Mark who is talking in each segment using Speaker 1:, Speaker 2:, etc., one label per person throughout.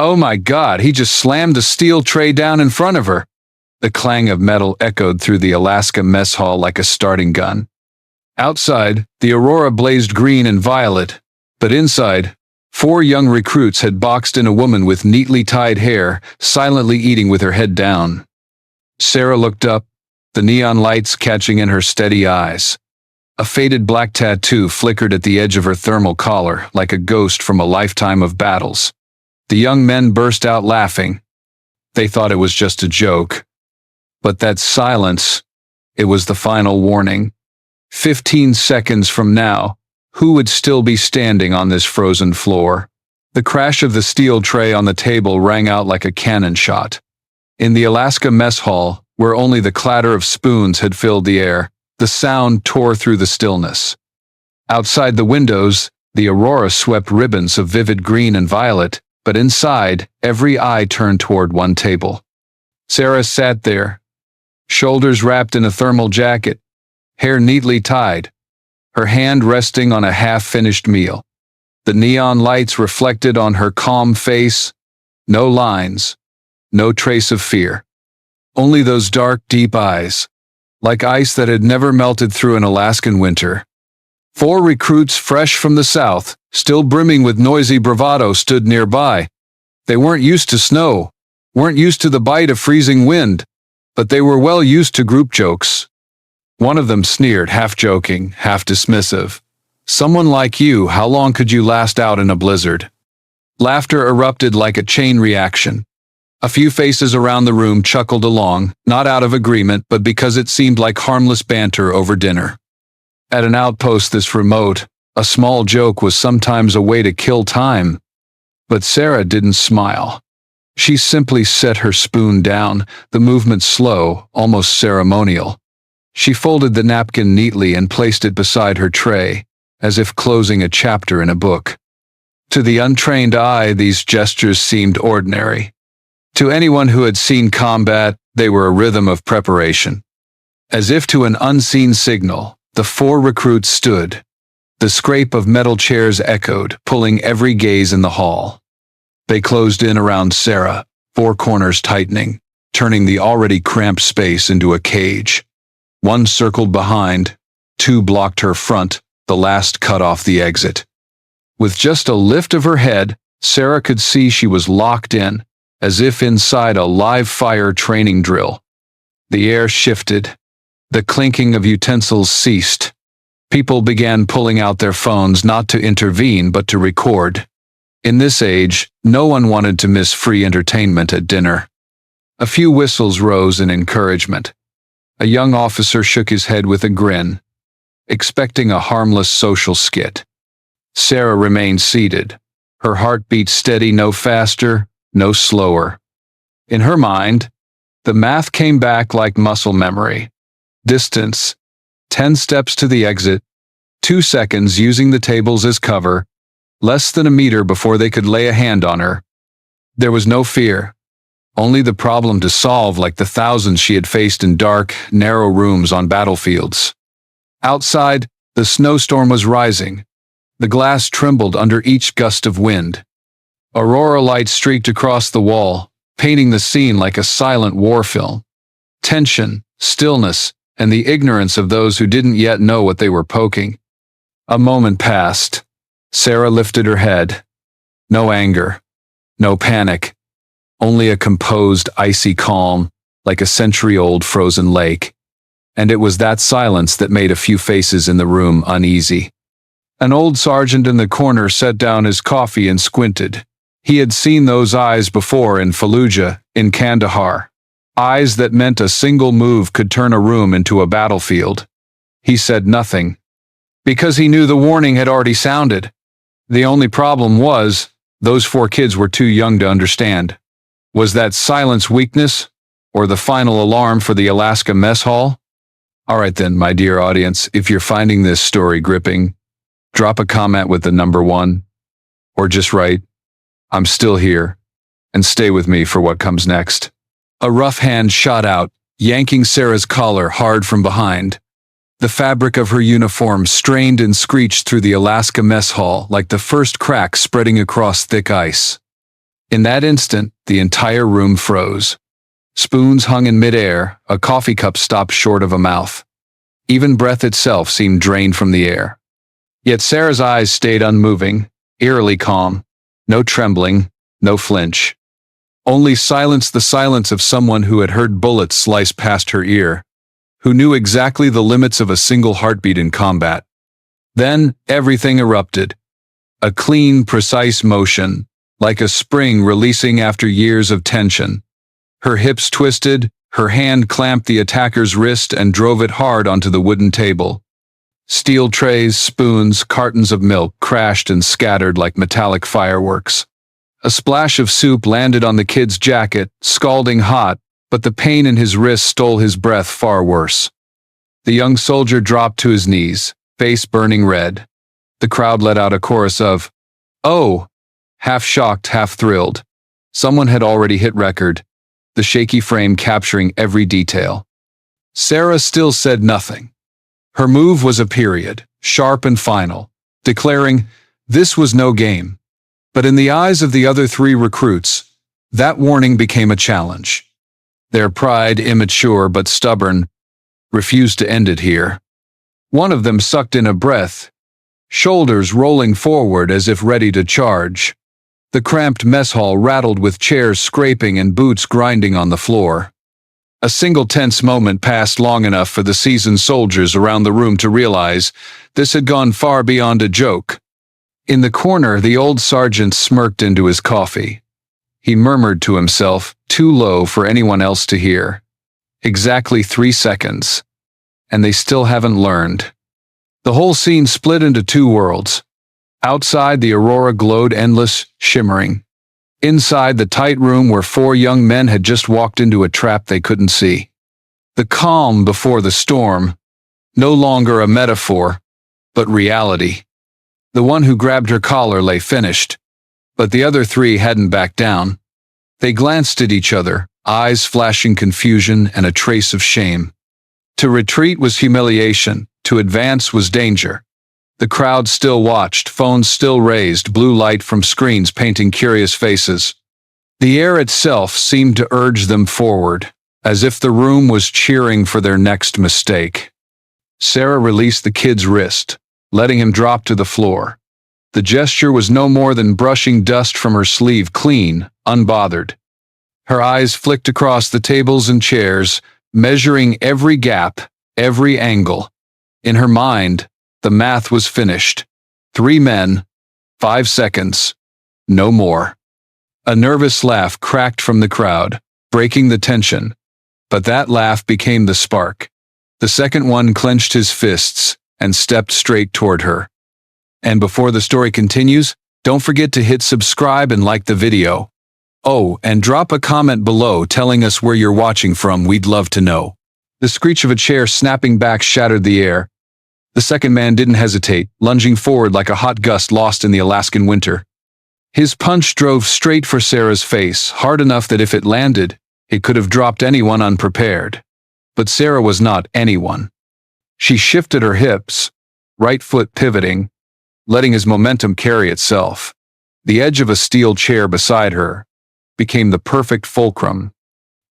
Speaker 1: Oh my God, he just slammed the steel tray down in front of her. The clang of metal echoed through the Alaska mess hall like a starting gun. Outside, the aurora blazed green and violet, but inside, 4 young recruits had boxed in a woman with neatly tied hair, silently eating with her head down. Sarah looked up, the neon lights catching in her steady eyes. A faded black tattoo flickered at the edge of her thermal collar like a ghost from a lifetime of battles. The young men burst out laughing. They thought it was just a joke. But that silence, it was the final warning. 15 seconds from now, who would still be standing on this frozen floor? The crash of the steel tray on the table rang out like a cannon shot. In the Alaska mess hall, where only the clatter of spoons had filled the air, the sound tore through the stillness. Outside the windows, the aurora swept ribbons of vivid green and violet, but inside, every eye turned toward one table. Sarah sat there, shoulders wrapped in a thermal jacket, hair neatly tied, her hand resting on a half-finished meal. The neon lights reflected on her calm face, no lines, no trace of fear. Only those dark, deep eyes, like ice that had never melted through an Alaskan winter. 4 recruits fresh from the south, still brimming with noisy bravado, stood nearby. They weren't used to snow, weren't used to the bite of freezing wind, but they were well used to group jokes. One of them sneered, half joking, half dismissive. "Someone like you, how long could you last out in a blizzard?" Laughter erupted like a chain reaction. A few faces around the room chuckled along, not out of agreement, but because it seemed like harmless banter over dinner. At an outpost this remote, a small joke was sometimes a way to kill time. But Sarah didn't smile. She simply set her spoon down, the movement slow, almost ceremonial. She folded the napkin neatly and placed it beside her tray, as if closing a chapter in a book. To the untrained eye, these gestures seemed ordinary. To anyone who had seen combat, they were a rhythm of preparation. As if to an unseen signal, the 4 recruits stood. The scrape of metal chairs echoed, pulling every gaze in the hall. They closed in around Sarah, 4 corners tightening, turning the already cramped space into a cage. 1 circled behind, 2 blocked her front, the last cut off the exit. With just a lift of her head, Sarah could see she was locked in, as if inside a live fire training drill. The air shifted. The clinking of utensils ceased. People began pulling out their phones not to intervene but to record. In this age, no one wanted to miss free entertainment at dinner. A few whistles rose in encouragement. A young officer shook his head with a grin, expecting a harmless social skit. Sarah remained seated, her heartbeat steady, no faster, no slower. In her mind, the math came back like muscle memory. Distance, 10 steps to the exit, 2 seconds using the tables as cover, less than a meter before they could lay a hand on her. There was no fear, only the problem to solve like the thousands she had faced in dark, narrow rooms on battlefields. Outside, the snowstorm was rising. The glass trembled under each gust of wind. Aurora light streaked across the wall, painting the scene like a silent war film. Tension, stillness, and the ignorance of those who didn't yet know what they were poking. A moment passed. Sarah lifted her head. No anger, no panic, only a composed, icy calm, like a century-old frozen lake. And it was that silence that made a few faces in the room uneasy. An old sergeant in the corner set down his coffee and squinted. He had seen those eyes before in Fallujah, in Kandahar. Eyes that meant a single move could turn a room into a battlefield. He said nothing, because he knew the warning had already sounded. The only problem was, those 4 kids were too young to understand. Was that silence weakness, or the final alarm for the Alaska mess hall? All right then, my dear audience, if you're finding this story gripping, drop a comment with the number 1, or just write, "I'm still here," and stay with me for what comes next. A rough hand shot out, yanking Sarah's collar hard from behind. The fabric of her uniform strained and screeched through the Alaska mess hall like the first crack spreading across thick ice. In that instant, the entire room froze. Spoons hung in midair, a coffee cup stopped short of a mouth. Even breath itself seemed drained from the air. Yet Sarah's eyes stayed unmoving, eerily calm. No trembling, no flinch. Only silence, the silence of someone who had heard bullets slice past her ear, who knew exactly the limits of a single heartbeat in combat. Then, everything erupted. A clean, precise motion, like a spring releasing after years of tension. Her hips twisted, her hand clamped the attacker's wrist and drove it hard onto the wooden table. Steel trays, spoons, cartons of milk crashed and scattered like metallic fireworks. A splash of soup landed on the kid's jacket, scalding hot, but the pain in his wrist stole his breath far worse. The young soldier dropped to his knees, face burning red. The crowd let out a chorus of, "Oh!" half shocked, half thrilled. Someone had already hit record, the shaky frame capturing every detail. Sarah still said nothing. Her move was a period, sharp and final, declaring, this was no game. But in the eyes of the other three recruits, that warning became a challenge. Their pride, immature but stubborn, refused to end it here. One of them sucked in a breath, shoulders rolling forward as if ready to charge. The cramped mess hall rattled with chairs scraping and boots grinding on the floor. A single tense moment passed long enough for the seasoned soldiers around the room to realize this had gone far beyond a joke. In the corner, the old sergeant smirked into his coffee. He murmured to himself, too low for anyone else to hear. Exactly 3 seconds. And they still haven't learned. The whole scene split into two worlds. Outside, the aurora glowed endless, shimmering. Inside, the tight room where 4 young men had just walked into a trap they couldn't see. The calm before the storm, no longer a metaphor, but reality. The one who grabbed her collar lay finished, but the other 3 hadn't backed down. They glanced at each other, eyes flashing confusion and a trace of shame. To retreat was humiliation, to advance was danger. The crowd still watched, phones still raised, blue light from screens painting curious faces. The air itself seemed to urge them forward, as if the room was cheering for their next mistake. Sarah released the kid's wrist, letting him drop to the floor. The gesture was no more than brushing dust from her sleeve clean, unbothered. Her eyes flicked across the tables and chairs, measuring every gap, every angle. In her mind, the math was finished. 3 men, 5 seconds, no more. A nervous laugh cracked from the crowd, breaking the tension. But that laugh became the spark. The second one clenched his fists and stepped straight toward her. And before the story continues, don't forget to hit subscribe and like the video. Oh, and drop a comment below telling us where you're watching from, we'd love to know. The screech of a chair snapping back shattered the air. The second man didn't hesitate, lunging forward like a hot gust lost in the Alaskan winter. His punch drove straight for Sarah's face, hard enough that if it landed, it could have dropped anyone unprepared. But Sarah was not anyone. She shifted her hips, right foot pivoting, letting his momentum carry itself. The edge of a steel chair beside her became the perfect fulcrum.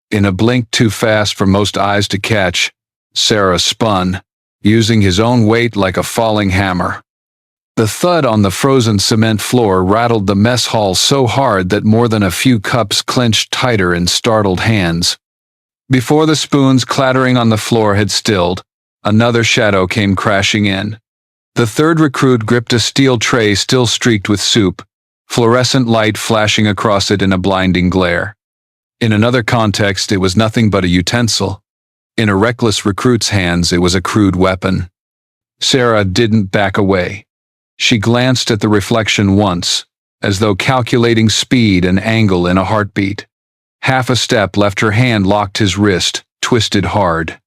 Speaker 1: In a blink too fast for most eyes to catch, Sarah spun, using his own weight like a falling hammer. The thud on the frozen cement floor rattled the mess hall so hard that more than a few cups clenched tighter in startled hands. Before the spoons clattering on the floor had stilled, another shadow came crashing in. The third recruit gripped a steel tray still streaked with soup, fluorescent light flashing across it in a blinding glare. In another context, it was nothing but a utensil. In a reckless recruit's hands, it was a crude weapon. Sarah didn't back away. She glanced at the reflection once, as though calculating speed and angle in a heartbeat. Half a step left her hand locked his wrist, twisted hard.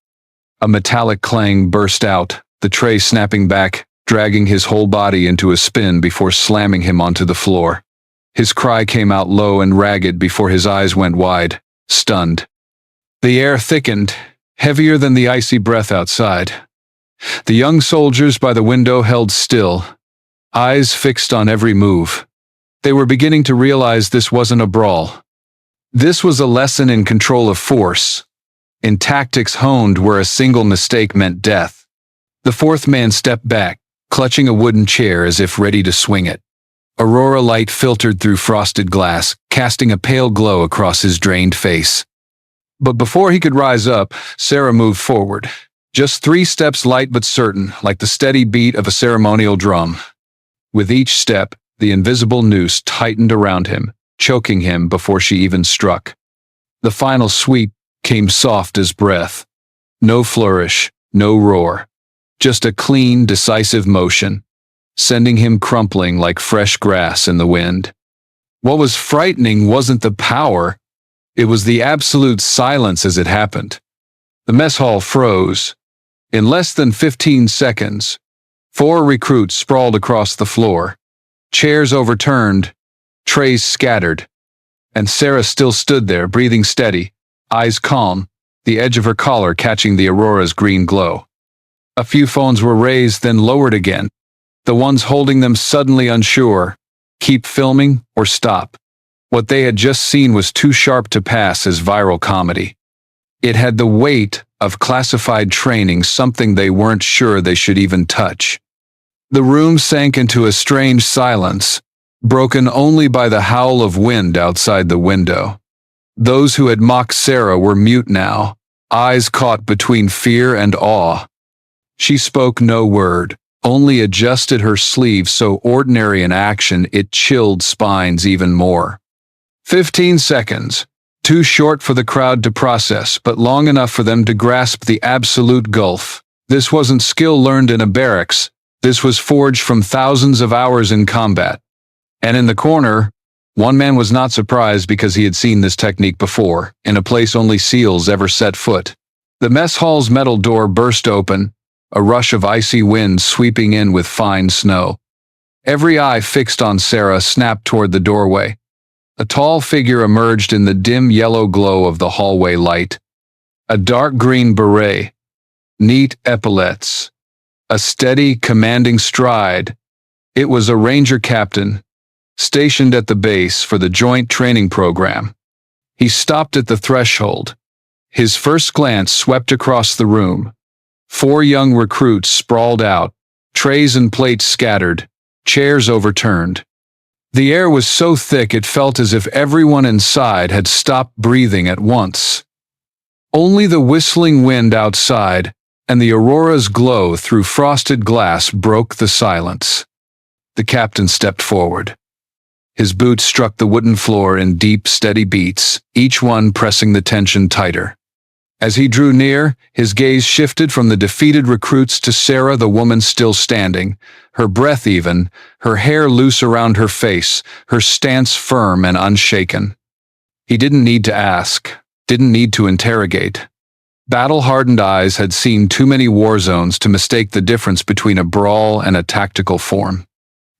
Speaker 1: A metallic clang burst out, the tray snapping back, dragging his whole body into a spin before slamming him onto the floor. His cry came out low and ragged before his eyes went wide, stunned. The air thickened, heavier than the icy breath outside. The young soldiers by the window held still, eyes fixed on every move. They were beginning to realize this wasn't a brawl. This was a lesson in control of force, in tactics honed where a single mistake meant death. The fourth man stepped back, clutching a wooden chair as if ready to swing it. Aurora light filtered through frosted glass, casting a pale glow across his drained face. But before he could rise up, Sarah moved forward. Just 3 steps, light but certain, like the steady beat of a ceremonial drum. With each step, the invisible noose tightened around him, choking him before she even struck. The final sweep came soft as breath. No flourish, no roar. Just a clean, decisive motion, sending him crumpling like fresh grass in the wind. What was frightening wasn't the power, it was the absolute silence as it happened. The mess hall froze. In less than 15 seconds, 4 recruits sprawled across the floor. Chairs overturned, trays scattered, and Sarah still stood there, breathing steady, eyes calm, the edge of her collar catching the Aurora's green glow. A few phones were raised, then lowered again, the ones holding them suddenly unsure, keep filming or stop. What they had just seen was too sharp to pass as viral comedy. It had the weight of classified training, something they weren't sure they should even touch. The room sank into a strange silence, broken only by the howl of wind outside the window. Those who had mocked Sarah were mute now, eyes caught between fear and awe. She spoke no word, only adjusted her sleeve so ordinary an action it chilled spines even more. 15 seconds, too short for the crowd to process, but long enough for them to grasp the absolute gulf. This wasn't skill learned in a barracks, this was forged from thousands of hours in combat. And in the corner, one man was not surprised because he had seen this technique before, in a place only SEALs ever set foot. The mess hall's metal door burst open, a rush of icy wind sweeping in with fine snow. Every eye fixed on Sarah snapped toward the doorway. A tall figure emerged in the dim yellow glow of the hallway light. A dark green beret, neat epaulettes, a steady, commanding stride. It was a ranger captain, stationed at the base for the joint training program. He stopped at the threshold. His first glance swept across the room. 4 young recruits sprawled out, trays and plates scattered, chairs overturned. The air was so thick it felt as if everyone inside had stopped breathing at once. Only the whistling wind outside and the Aurora's glow through frosted glass broke the silence. The captain stepped forward. His boots struck the wooden floor in deep, steady beats, each one pressing the tension tighter. As he drew near, his gaze shifted from the defeated recruits to Sarah, the woman still standing, her breath even, her hair loose around her face, her stance firm and unshaken. He didn't need to ask, didn't need to interrogate. Battle-hardened eyes had seen too many war zones to mistake the difference between a brawl and a tactical form.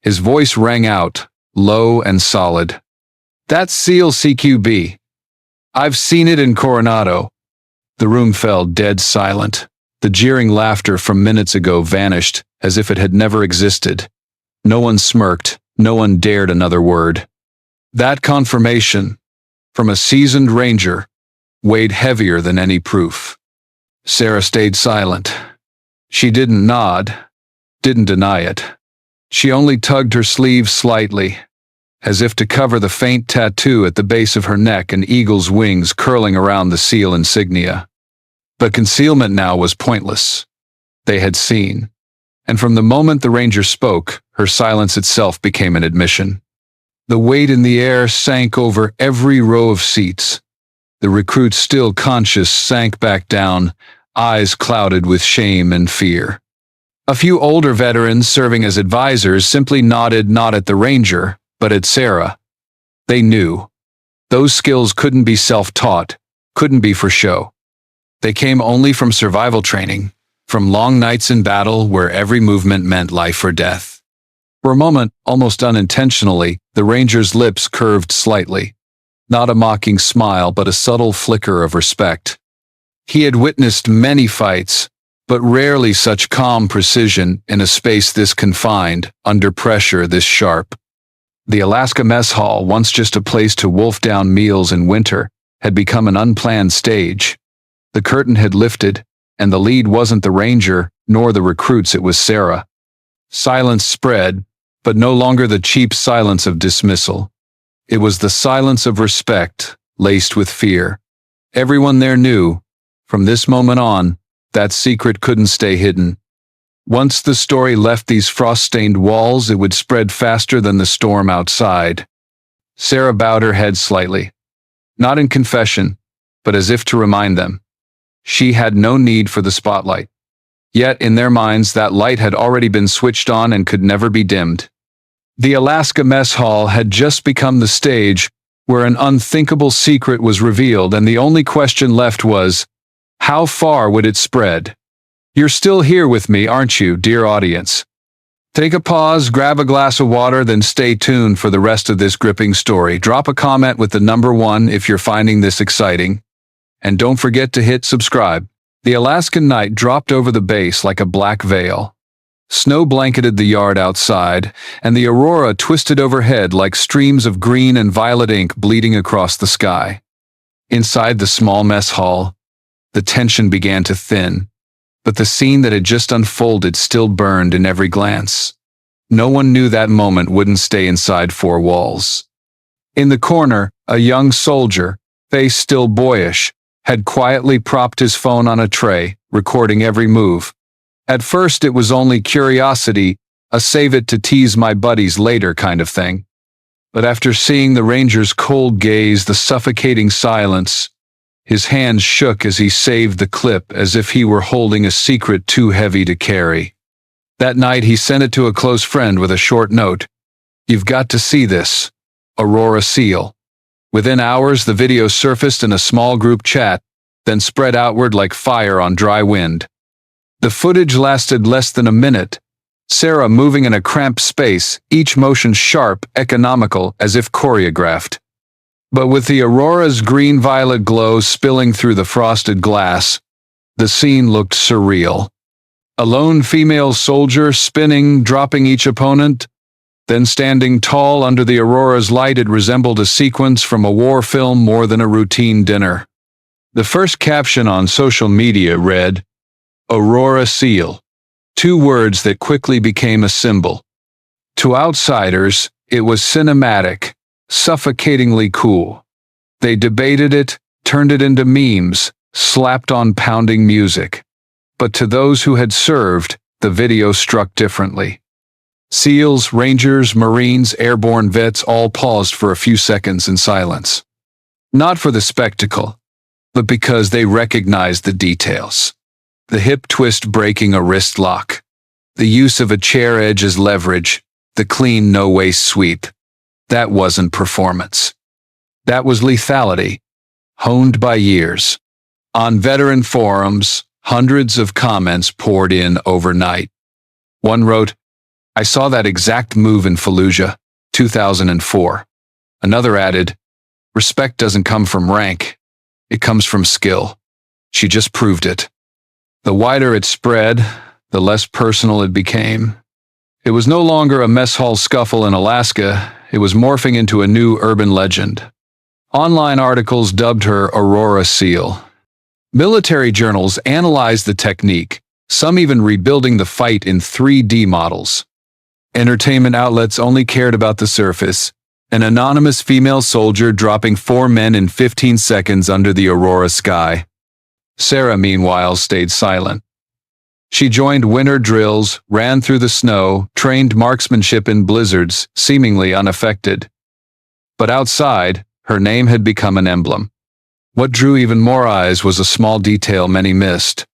Speaker 1: His voice rang out, low and solid. "That's SEAL CQB. I've seen it in Coronado." The room fell dead silent. The jeering laughter from minutes ago vanished, as if it had never existed. No one smirked, no one dared another word. That confirmation, from a seasoned ranger, weighed heavier than any proof. Sarah stayed silent. She didn't nod, didn't deny it. She only tugged her sleeve slightly, as if to cover the faint tattoo at the base of her neck and eagle's wings curling around the SEAL insignia. But concealment now was pointless. They had seen. And from the moment the ranger spoke, her silence itself became an admission. The weight in the air sank over every row of seats. The recruits, still conscious, sank back down, eyes clouded with shame and fear. A few older veterans serving as advisors simply nodded, not at the ranger, but at Sarah. They knew. Those skills couldn't be self-taught, couldn't be for show. They came only from survival training, from long nights in battle where every movement meant life or death. For a moment, almost unintentionally, the ranger's lips curved slightly. Not a mocking smile, but a subtle flicker of respect. He had witnessed many fights, but rarely such calm precision in a space this confined, under pressure this sharp. The Alaska Mess Hall, once just a place to wolf down meals in winter, had become an unplanned stage. The curtain had lifted, and the lead wasn't the ranger, nor the recruits, it was Sarah. Silence spread, but no longer the cheap silence of dismissal. It was the silence of respect, laced with fear. Everyone there knew, from this moment on, that secret couldn't stay hidden. Once the story left these frost-stained walls, it would spread faster than the storm outside. Sarah bowed her head slightly. Not in confession, but as if to remind them. She had no need for the spotlight. Yet, in their minds, that light had already been switched on and could never be dimmed. The Alaska Mess Hall had just become the stage where an unthinkable secret was revealed, and the only question left was, how far would it spread? You're still here with me, aren't you, dear audience? Take a pause, grab a glass of water, then stay tuned for the rest of this gripping story. Drop a comment with the number 1 if you're finding this exciting. And don't forget to hit subscribe. The Alaskan night dropped over the base like a black veil. Snow blanketed the yard outside, and the aurora twisted overhead like streams of green and violet ink bleeding across the sky. Inside the small mess hall, the tension began to thin, but the scene that had just unfolded still burned in every glance. No one knew that moment wouldn't stay inside 4 walls. In the corner, a young soldier, face still boyish, had quietly propped his phone on a tray, recording every move. At first it was only curiosity, a save it to tease my buddies later kind of thing. But after seeing the ranger's cold gaze, the suffocating silence, his hands shook as he saved the clip as if he were holding a secret too heavy to carry. That night he sent it to a close friend with a short note. "You've got to see this. Aurora Seal." Within hours, the video surfaced in a small group chat, then spread outward like fire on dry wind. The footage lasted less than a minute. Sarah moving in a cramped space, each motion sharp, economical, as if choreographed. But with the aurora's green-violet glow spilling through the frosted glass, the scene looked surreal. A lone female soldier spinning, dropping each opponent, then standing tall under the aurora's light. It resembled a sequence from a war film more than a routine dinner. The first caption on social media read, "Aurora Seal," 2 words that quickly became a symbol. To outsiders, it was cinematic, suffocatingly cool. They debated it, turned it into memes, slapped on pounding music. But to those who had served, the video struck differently. SEALs, Rangers, Marines, airborne vets all paused for a few seconds in silence. Not for the spectacle, but because they recognized the details. The hip twist breaking a wrist lock, the use of a chair edge as leverage, the clean no-waste sweep. That wasn't performance. That was lethality, honed by years. On veteran forums, hundreds of comments poured in overnight. One wrote, "I saw that exact move in Fallujah, 2004. Another added, "Respect doesn't come from rank. It comes from skill. She just proved it." The wider it spread, the less personal it became. It was no longer a mess hall scuffle in Alaska. It was morphing into a new urban legend. Online articles dubbed her Aurora Seal. Military journals analyzed the technique, some even rebuilding the fight in 3D models. Entertainment outlets only cared about the surface, an anonymous female soldier dropping 4 men in 15 seconds under the aurora sky. Sarah, meanwhile, stayed silent. She joined winter drills, ran through the snow, trained marksmanship in blizzards, seemingly unaffected. But outside, her name had become an emblem. What drew even more eyes was a small detail many missed: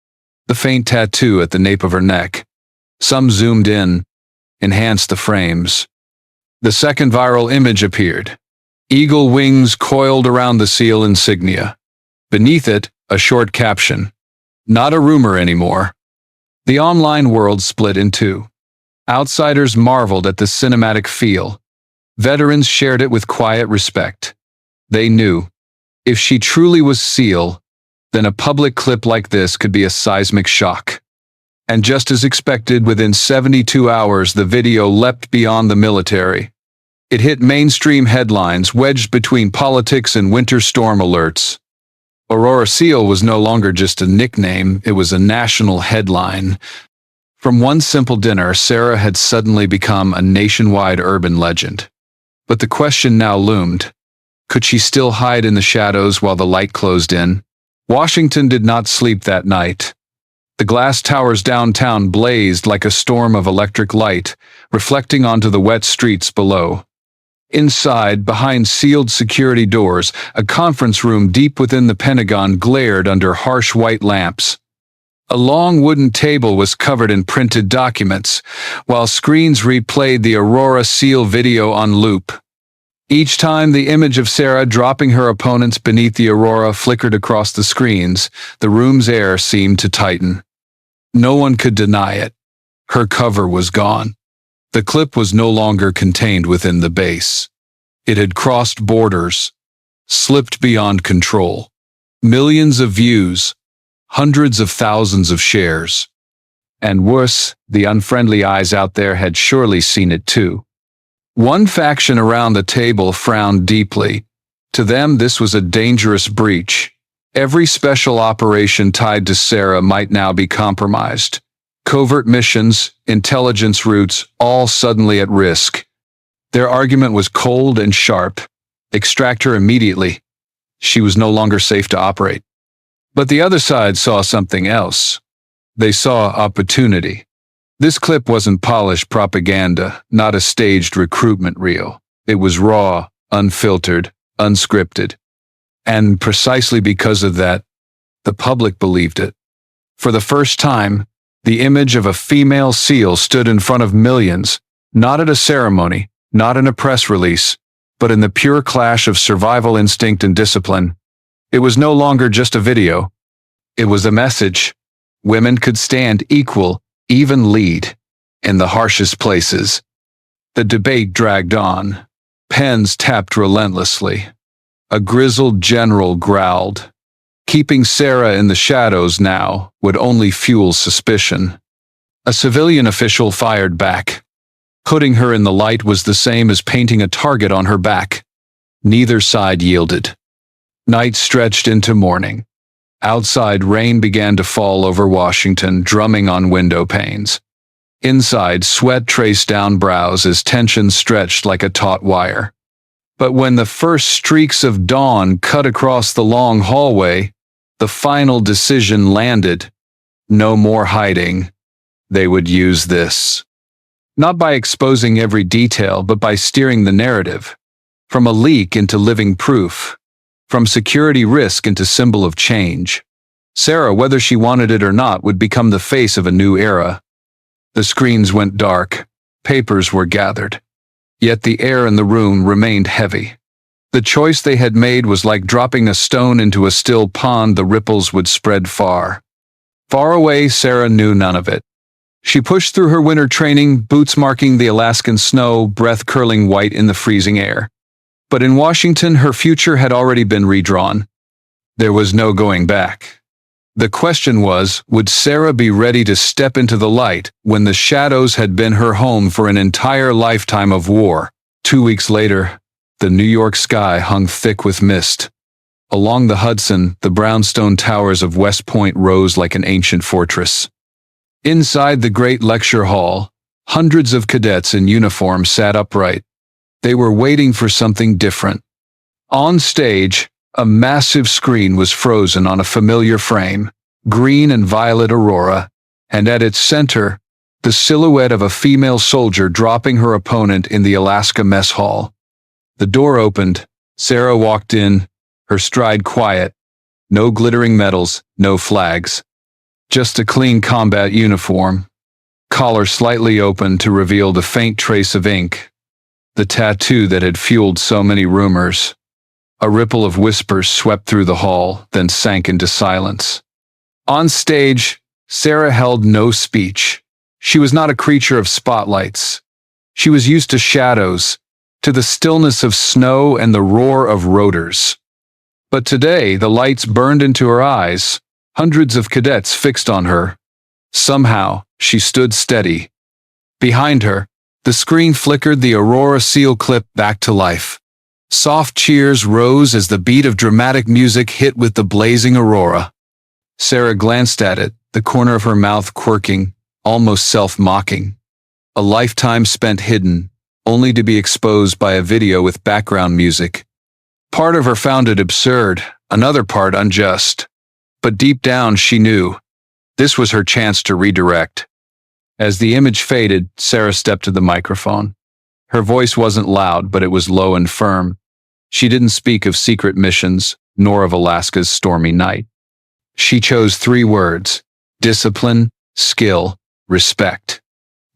Speaker 1: the faint tattoo at the nape of her neck. Some zoomed in, enhanced the frames. The second viral image appeared. Eagle wings coiled around the SEAL insignia. Beneath it, a short caption. Not a rumor anymore. The online world split in 2. Outsiders marveled at the cinematic feel. Veterans shared it with quiet respect. They knew, if she truly was SEAL, then a public clip like this could be a seismic shock. And just as expected, within 72 hours the video leapt beyond the military. It hit mainstream headlines wedged between politics and winter storm alerts. Aurora Seal was no longer just a nickname, it was a national headline. From one simple dinner, Sarah had suddenly become a nationwide urban legend. But the question now loomed. Could she still hide in the shadows while the light closed in? Washington did not sleep that night. The glass towers downtown blazed like a storm of electric light, reflecting onto the wet streets below. Inside, behind sealed security doors, a conference room deep within the Pentagon glared under harsh white lamps. A long wooden table was covered in printed documents, while screens replayed the Aurora Seal video on loop. Each time the image of Sarah dropping her opponents beneath the Aurora flickered across the screens, the room's air seemed to tighten. No one could deny it. Her cover was gone. The clip was no longer contained within the base. It had crossed borders, slipped beyond control. Millions of views, hundreds of thousands of shares. And worse, the unfriendly eyes out there had surely seen it too. One faction around the table frowned deeply. To them, this was a dangerous breach. Every special operation tied to Sarah might now be compromised. Covert missions, intelligence routes, all suddenly at risk. Their argument was cold and sharp. Extract her immediately. She was no longer safe to operate. But the other side saw something else. They saw opportunity. This clip wasn't polished propaganda, not a staged recruitment reel. It was raw, unfiltered, unscripted. And precisely because of that, the public believed it. For the first time, the image of a female SEAL stood in front of millions, not at a ceremony, not in a press release, but in the pure clash of survival instinct and discipline. It was no longer just a video. It was a message. Women could stand equal, even lead, in the harshest places. The debate dragged on. Pens tapped relentlessly. A grizzled general growled. Keeping Sarah in the shadows now would only fuel suspicion. A civilian official fired back. Putting her in the light was the same as painting a target on her back. Neither side yielded. Night stretched into morning. Outside, rain began to fall over Washington, drumming on window panes. Inside, sweat traced down brows as tension stretched like a taut wire. But when the first streaks of dawn cut across the long hallway, the final decision landed. No more hiding. They would use this. Not by exposing every detail, but by steering the narrative. From a leak into living proof. From security risk into symbol of change. Sarah, whether she wanted it or not, would become the face of a new era. The screens went dark. Papers were gathered. Yet the air in the room remained heavy. The choice they had made was like dropping a stone into a still pond. The ripples would spread far. Far away, Sarah knew none of it. She pushed through her winter training, boots marking the Alaskan snow, breath curling white in the freezing air. But in Washington, her future had already been redrawn. There was no going back. The question was, would Sarah be ready to step into the light when the shadows had been her home for an entire lifetime of war? 2 weeks later, the New York sky hung thick with mist. Along the Hudson, the brownstone towers of West Point rose like an ancient fortress. Inside the great lecture hall, hundreds of cadets in uniform sat upright. They were waiting for something different. On stage, a massive screen was frozen on a familiar frame, green and violet aurora, and at its center, the silhouette of a female soldier dropping her opponent in the Alaska mess hall. The door opened. Sarah walked in, her stride quiet. No glittering medals, no flags. Just a clean combat uniform. Collar slightly open to reveal the faint trace of ink. The tattoo that had fueled so many rumors. A ripple of whispers swept through the hall, then sank into silence. On stage, Sarah held no speech. She was not a creature of spotlights. She was used to shadows, to the stillness of snow and the roar of rotors. But today, the lights burned into her eyes, hundreds of cadets fixed on her. Somehow, she stood steady. Behind her, The screen flickered, the Aurora seal clip back to life. Soft cheers rose as the beat of dramatic music hit with the blazing aurora. Sarah glanced at it, the corner of her mouth quirking, almost self-mocking. A lifetime spent hidden, only to be exposed by a video with background music. Part of her found it absurd, another part unjust. But deep down she knew. This was her chance to redirect. As the image faded, Sarah stepped to the microphone. Her voice wasn't loud, but it was low and firm. She didn't speak of secret missions, nor of Alaska's stormy night. She chose 3 words: discipline, skill, respect.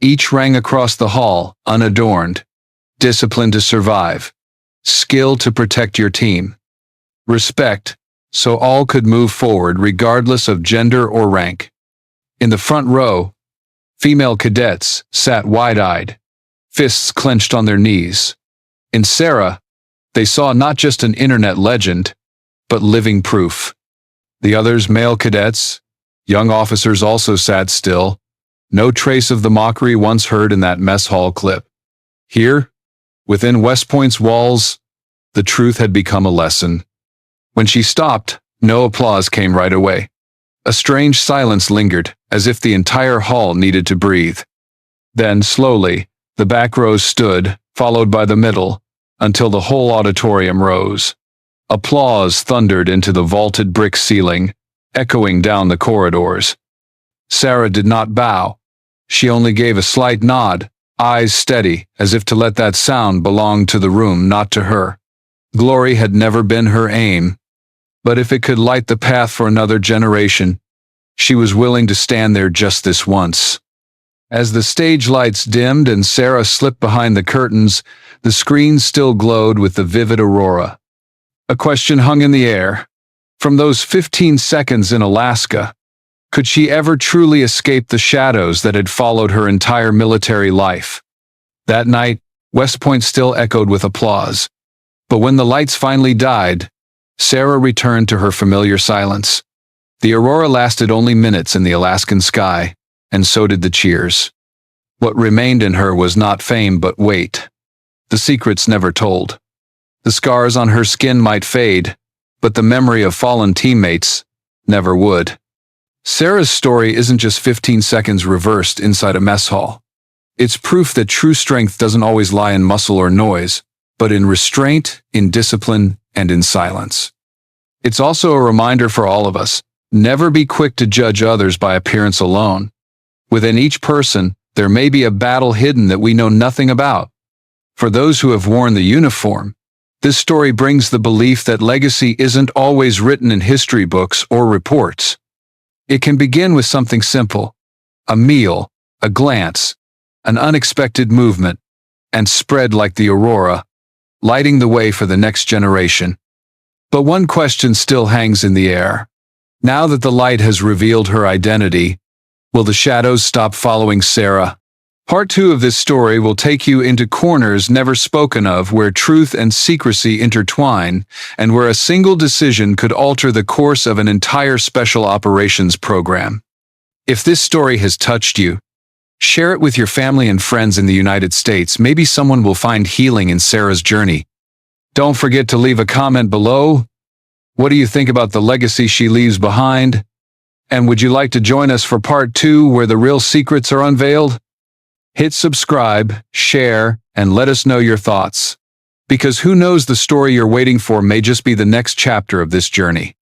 Speaker 1: Each rang across the hall, unadorned. Discipline to survive. Skill to protect your team. Respect, so all could move forward regardless of gender or rank. In the front row, female cadets sat wide-eyed, fists clenched on their knees. In Sarah, they saw not just an internet legend, but living proof. The others, male cadets, young officers, also sat still, no trace of the mockery once heard in that mess hall clip. Here, within West Point's walls, the truth had become a lesson. When she stopped, no applause came right away. A strange silence lingered, as if the entire hall needed to breathe. Then, slowly, the back rows stood, followed by the middle, until the whole auditorium rose. Applause thundered into the vaulted brick ceiling, echoing down the corridors. Sarah did not bow. She only gave a slight nod, eyes steady, as if to let that sound belong to the room, not to her. Glory had never been her aim, but if it could light the path for another generation, she was willing to stand there just this once. As the stage lights dimmed and Sarah slipped behind the curtains, the screen still glowed with the vivid aurora. A question hung in the air. From those 15 seconds in Alaska, could she ever truly escape the shadows that had followed her entire military life? That night, West Point still echoed with applause. But when the lights finally died, Sarah returned to her familiar silence. The aurora lasted only minutes in the Alaskan sky, and so did the cheers. What remained in her was not fame but weight. The secrets never told. The scars on her skin might fade, but the memory of fallen teammates never would. Sarah's story isn't just 15 seconds reversed inside a mess hall. It's proof that true strength doesn't always lie in muscle or noise, but in restraint, in discipline, and in silence. It's also a reminder for all of us: never be quick to judge others by appearance alone. Within each person, there may be a battle hidden that we know nothing about. For those who have worn the uniform, this story brings the belief that legacy isn't always written in history books or reports. It can begin with something simple: a meal, a glance, an unexpected movement, and spread like the aurora, lighting the way for the next generation. But one question still hangs in the air. Now that the light has revealed her identity, will the shadows stop following Sarah? Part 2 of this story will take you into corners never spoken of, where truth and secrecy intertwine, and where a single decision could alter the course of an entire special operations program. If this story has touched you, share it with your family and friends in the United States. Maybe someone will find healing in Sarah's journey. Don't forget to leave a comment below. What do you think about the legacy she leaves behind? And would you like to join us for part 2, where the real secrets are unveiled? Hit subscribe, share, and let us know your thoughts. Because who knows, the story you're waiting for may just be the next chapter of this journey.